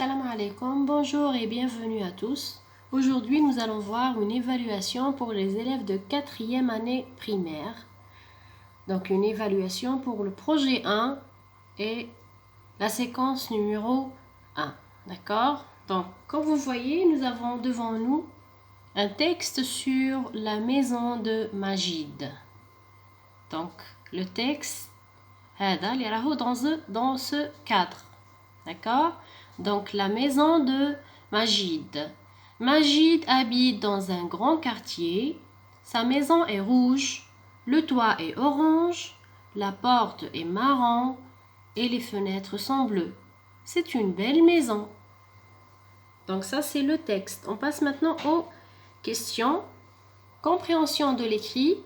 Salam alaikum, bonjour et bienvenue à tous. Aujourd'hui, nous allons voir une évaluation pour les élèves de 4e année primaire. Donc, une évaluation pour le projet 1 et la séquence numéro 1. D'accord? Donc, comme vous voyez, nous avons devant nous un texte sur la maison de Majid. Donc, le texte, dans ce cadre. D'accord? Donc, la maison de Majid. Majid habite dans un grand quartier. Sa maison est rouge, le toit est orange, la porte est marron et les fenêtres sont bleues. C'est une belle maison. Donc, ça, c'est le texte. On passe maintenant aux questions. Compréhension de l'écrit.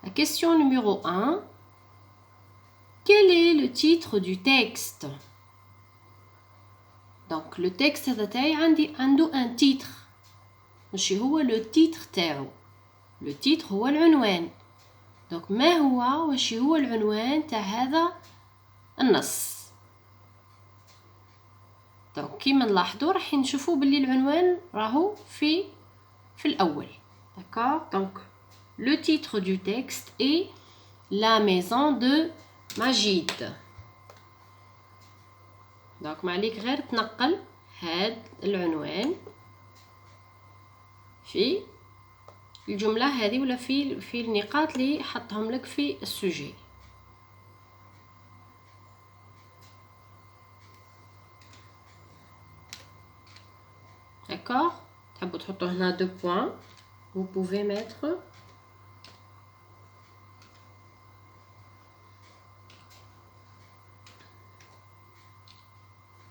La question numéro 1. Quel est le titre du texte? Donc, le texte تاعي عنده un titre. ماشي هو le titre تاعو. Le titre هو العنوان. Donc, ما هو وشي هو العنوان تاع هذا النص. Donc, كيما نلاحظوا راح نشوفوا باللي العنوان راهو في الأول. D'accord? Donc, le titre du texte est La maison de Majid. Donc معليك غير تنقل هاد العنوان في الجملة هذه ولا في النقاط اللي حطهم لك في السوجي. D'accord? تحبوا تحطوا هنا 2 points. Vous pouvez mettre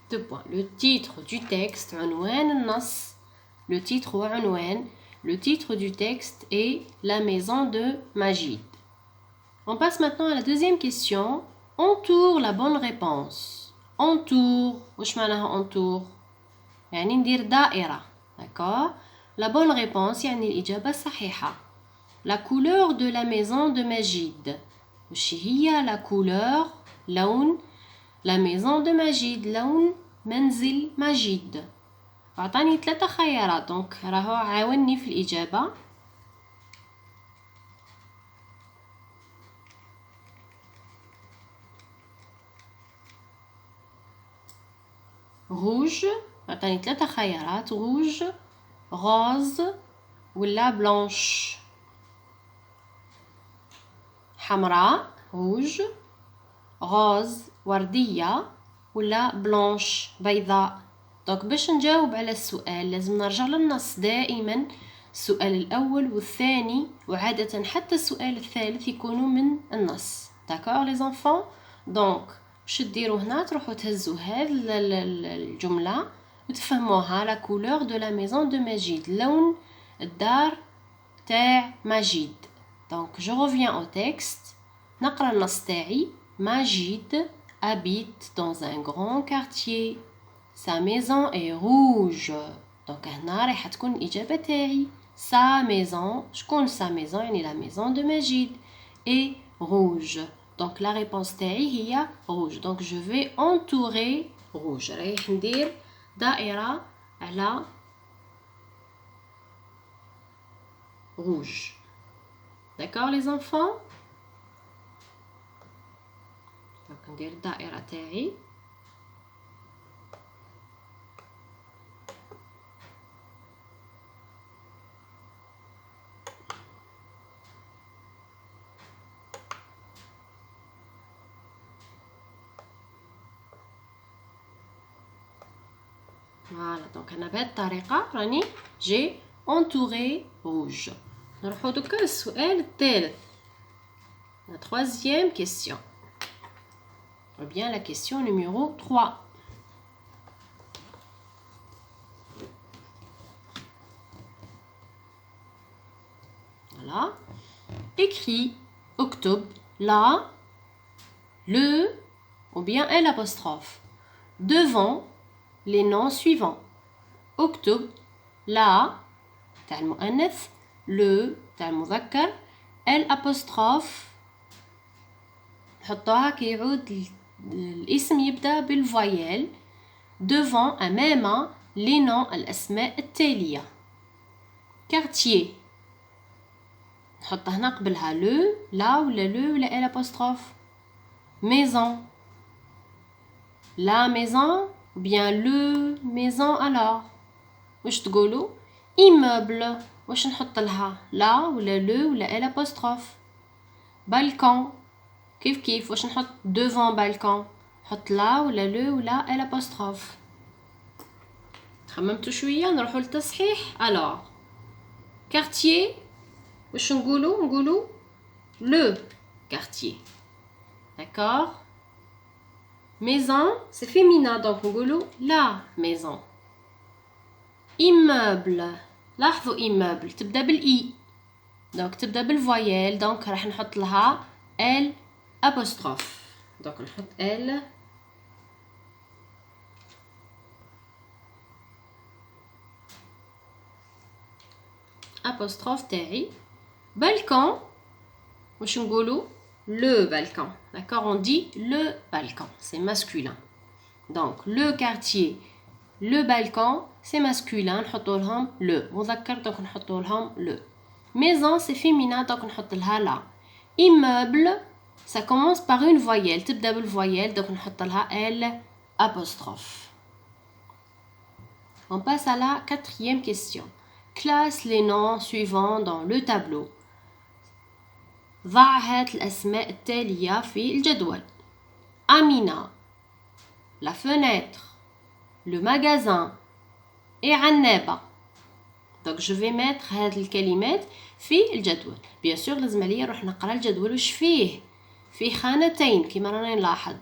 deux points. Le titre du texte, عنوان النص. Le titre هو عنوان. Le titre du texte est La maison de Majid. On passe maintenant à la deuxième question. Entoure la bonne réponse. Entoure. واش معناها entoure؟ يعني ندير دائرة. D'accord? La bonne réponse يعني الإجابة الصحيحة. La couleur de la maison de Majid. واش هي la couleur؟ لون La maison de Majid. لون منزل مجيد. أعطاني 3 خيارات. دونك راهو عاوني في الإجابة. روج. أعطاني 3 خيارات. روج، غوز ولا بلانش. حمراء روج، غوز وردية ولا بلانش بيضاء. دونك باش نجاوب على السؤال لازم نرجع للنص دائما. السؤال الأول والثاني وعادة حتى السؤال الثالث يكونوا من النص. داكور لي زونفون؟ دونك باش ديروا هنا تروحوا تهزوا هذه الجملة وتفهموها. لا كولور دو لا ميزون دو ماجيد. لون الدار تاع ماجيد. دونك جو ريفيان او تكست. نقرا النص تاعي. ماجيد habite dans un grand quartier. Sa maison est rouge. Donc هنا راح تكون الإجابة تاعي. Sa maison. شكون sa maison؟ يعني la maison de Majid est rouge. Donc la réponse تاعي هي rouge. Donc je vais entourer rouge. رايح ندير دائرة على rouge. D'accord les enfants? Donc ندير الدائرة تاعي. Voilà, donc أنا بهذه الطريقة راني j'ai entouré rouge. نروحو دوكا للسؤال الثالث. La troisième question. Ou bien la question numéro 3. Voilà. Écris, octobre, la, le, ou bien l'apostrophe. Devant les noms suivants. Octobre, la, تاع المؤنث, le, تاع المذكر, l'apostrophe. نحطوها كي يعود الاسم يبدأ بالفويل devant أمام les noms الأسماء التالية. quartier نحط هنا قبلها le لا ولا le ولا L apostrophe. maison la maison ou bien le maison alors. واش تقولوا؟ immeuble واش نحط لها لا ولا le ولا L apostrophe. balcon كيف واش نحط devant balcon نحط لا ولا le ولا L apostrophe. خممتوا شويه نروحوا للتصحيح. alors quartier واش نقولوا le quartier. d'accord. maison c'est féminin donc نقولوا la maison. immeuble لاحظوا immeuble تبدا بالاي donc تبدا بالفويل donc راح نحط لها L apostrophe. donc نحط L apostrophe تاعي. balcon واش نقولوا le balcon. d'accord. on dit le balcon c'est masculin. donc le quartier le balcon c'est masculin نحطوا لهم le. مذكر donc نحطوا لهم le. maison c'est féminin donc نحط لها la. immeuble ça commence par une voyelle تبدا بالvoyelle donc نحط لها L apostrophe. on passe à la quatrième question. classe les noms suivants dans le tableau. ضع هات الأسماء التالية في الجدول. Amina, la fenêtre, le magasin et عنابة. donc je vais mettre هاد الكلمات في الجدول. bien sûr لازم عليا نروح نقرا الجدول واش فيه. فيه خانتين كما رانا نلاحظ.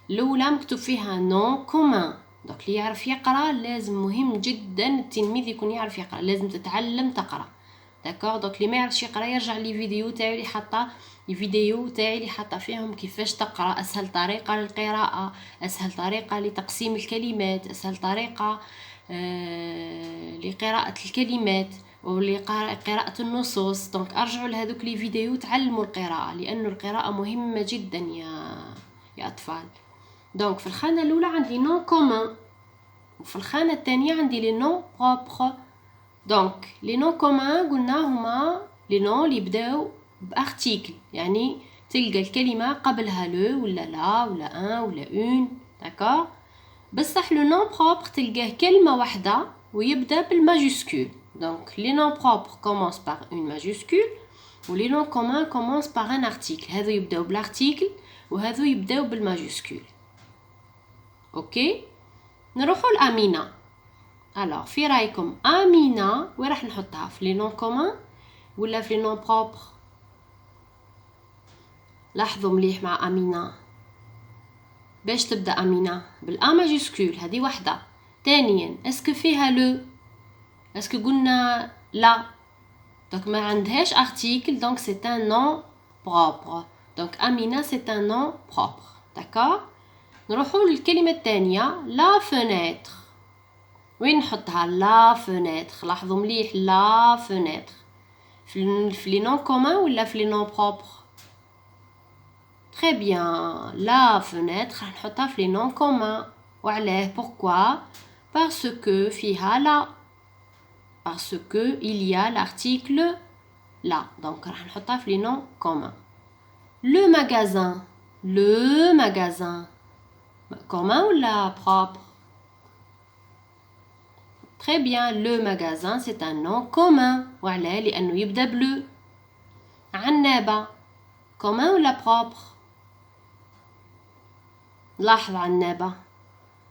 الأولى مكتوب فيها nom commun. donc اللي يعرف يقرا لازم مهم جدا التلميذ يكون يعرف يقرا. لازم تتعلم تقرا. داكور. دونك اللي ما يعرفش يقرا يرجع لي فيديو تاعي اللي حاطه الفيديو تاعي اللي حاطه فيهم كيفاش تقرا. اسهل طريقه للقراءه اسهل طريقه لتقسيم الكلمات اسهل طريقه لقراءه الكلمات ولقراءه النصوص. دونك ارجعوا لهذوك لي فيديو تعلموا القراءه لانه القراءه مهمه جدا يا اطفال. دونك في الخانه الاولى عندي نون كومون وفي الخانه الثانيه عندي لي نون بروبر. دونك لي نون كومون قلنا هما لي نون اللي يبداو بارتيكل يعني تلقى الكلمه قبلها لو ولا لا ولا ان ولا اون. داكور. بصح لو نون بروبر تلقاه كلمه واحده ويبدا بالماجيسكول. دونك لي نون بروبر كومونس بار اون ماجيسكول و لي نون كومون كومونس بار ان ارتيكل. هذو يبداو بالارتيكل وهذو يبداو بالماجيسكول. اوكي. نروحوا لامينه. alors في رايكم امينه وين راح نحطها؟ في لي نون كومون ولا في لي نون بروبر؟ لاحظوا مليح مع امينه. باش تبدا امينه بالا ماجيسكول هذه واحده. ثانيا اسكو فيها لو؟ اسكو قلنا لا؟ دونك ما عندهاش ارتيكل دونك سي ان نون بروبر. دونك امينه سي ان نون بروبر. داكور. نروحوا للكلمه الثانيه لا فينيتر. وين نحطها لا فينيتر؟ لاحظوا مليح لا فينيتر في لي نون كومون ولا في لي نون بروبر؟ très bien. la fenêtre راح نحطها في لي نون كومون. وعلاه؟ pourquoi؟ parce que فيها لا. parce que il y a l'article là. donc راح نحطها في لي نون كومون. le magasin le magasin commun ولا propre؟ très bien. le magasin c'est un nom commun. وعلاه؟ لأنه يبدأ bleu. عنابة commun ولا propre؟ لاحظ عنابة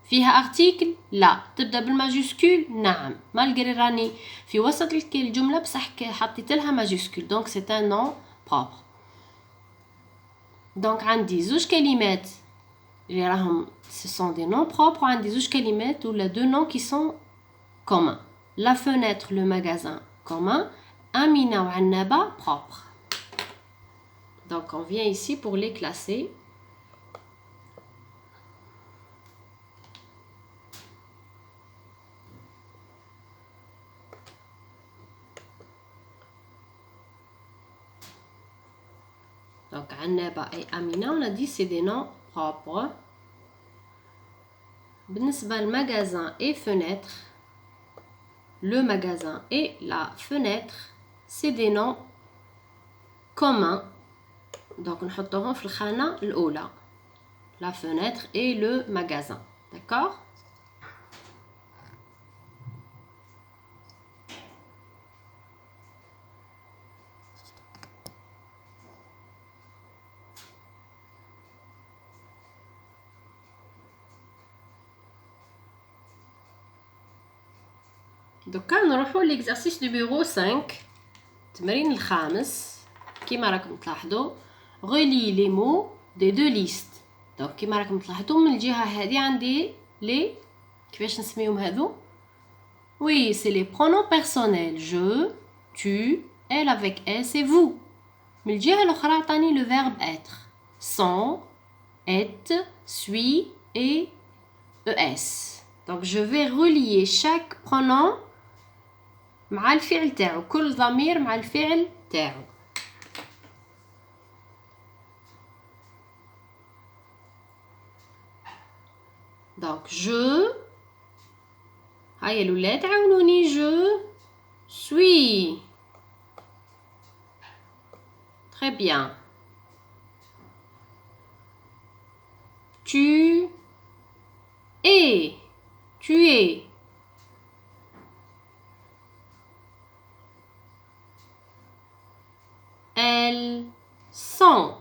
فيها ارتيكل؟ لا. تبدأ بالماجيسكول؟ نعم. مالغري راني في وسط الجملة بصح حطيت لها ماجيسكول دونك سي ان نون بروبر. دونك عندي زوج كلمات اللي راهم سي سون دي نون بروبر وعندي زوج كلمات ولا دو نون كي سون commun. la fenêtre le magasin commun. Amina ou Annaba propre. donc on vient ici pour les classer. donc Annaba et Amina on a dit c'est des noms propres. بالنسبة للمغازان et fenêtre, le magasin et la fenêtre, c'est des noms communs. Donc نحطوهم في الخانة الأولى. La fenêtre et le magasin. D'accord? دوكا نروحو l'exercice numéro 5 التمرين الخامس. كيما راكم تلاحظوا relie les mots des deux listes. دونك كيما راكم تلاحظوا من الجهه هذه عندي لي كيفاش نسميهم هذو. Oui, c'est les pronoms personnels. Je, tu, elle avec s et vous. من الجهه الاخرى عطاني le verbe être. Sont, est, suis et es. Donc je vais relier chaque pronom مع الفعل تاعو. كل ضمير مع الفعل تاعو. Donc je هيا الولاد عاونوني. Je suis. Très bien. Tu es. Tu es. Elles sont.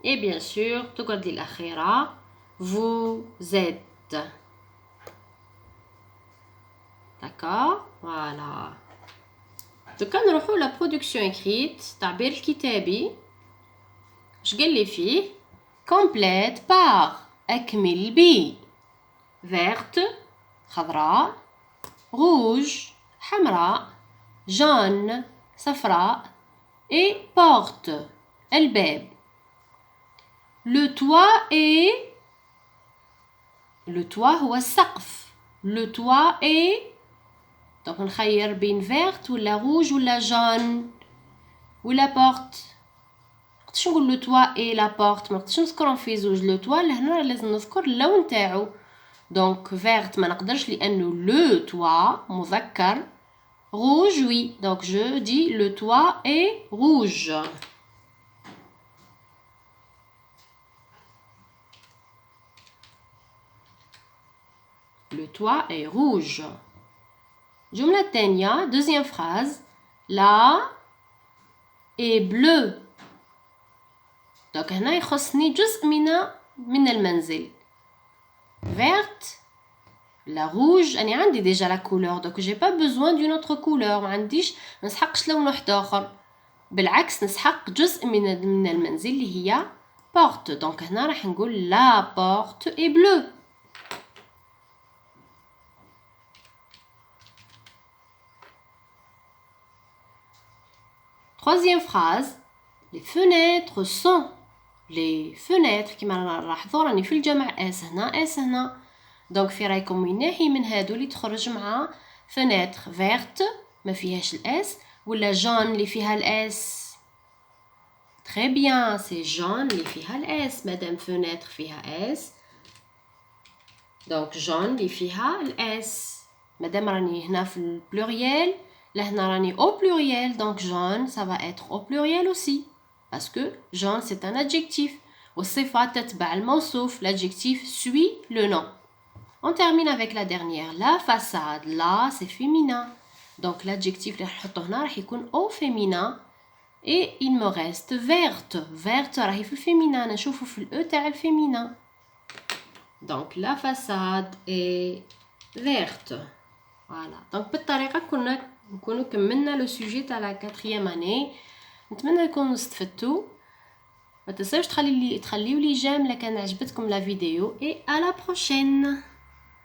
Et bien sûr, تقعد لي الأخيرة. Vous êtes. D'accord? Voilà. دوكا نروحو لا برودكسيون إكريت. التعبير الكتابي. اش قال لي فيه؟ complète par. أكمل ب. verte خضراء. rouge حمراء. jaune صفراء. et porte الباب. Le toit est. Le toit هو السقف. Le toit est. donc نخير بين vert ولا rouge ولا jaune ولا porte. مقدرش نقول le toit et la porte. مقدرش نذكرهم في زوج. le toit لهنا لازم نذكر اللون تاعو. donc vert ما نقدرش لأنه le toit مذكر. rouge oui. donc je dis le toit est rouge. Le toit est rouge. جملة الثانية. deuxième phrase. La est bleue. donc هنا يخصني جزء من المنزل. verte. la rouge. أنا عندي déjà la couleur. donc j'ai pas besoin d'une autre couleur. ما عنديش نسحقش لون واحد آخر. بالعكس نسحق جزء من المنزل اللي هي porte. donc هنا راح نقول la porte est bleue. Troisième phrase. Les fenêtres sont. les fenêtres كما نلاحظوا راني في الجمع اس هنا اس هنا. دونك في رايكم وين ناحي من هادو اللي تخرج مع fenêtre verte ما فيهاش الاس ولا jaune اللي فيها الاس. très bien. c'est jaune اللي فيها الاس. مادام fenêtre فيها اس دونك jaune اللي فيها الاس. مادام راني هنا في البلوريال لهنا راني au pluriel. donc jaune ça va être au pluriel aussi. parce que jaune c'est un adjectif. والصفة تتبع الموصوف. l'adjectif suit le nom. On termine avec la dernière. La façade. La c'est féminin. donc l'adjectif اللي نحطو هنا راح يكون au féminin. et il me reste verte. verte راهي في الفيمينا. نشوفو في الأو تاع الفيمينا. donc la façade est verte. voilà. donc بالطريقة نكونوا كملنا لو سوجي تاع لا 4e année. نتمنى تكونوا استفدتوا. ما تنساوش تخليو لي جيم الا كان عجبتكم لا فيديو. et à la prochaine.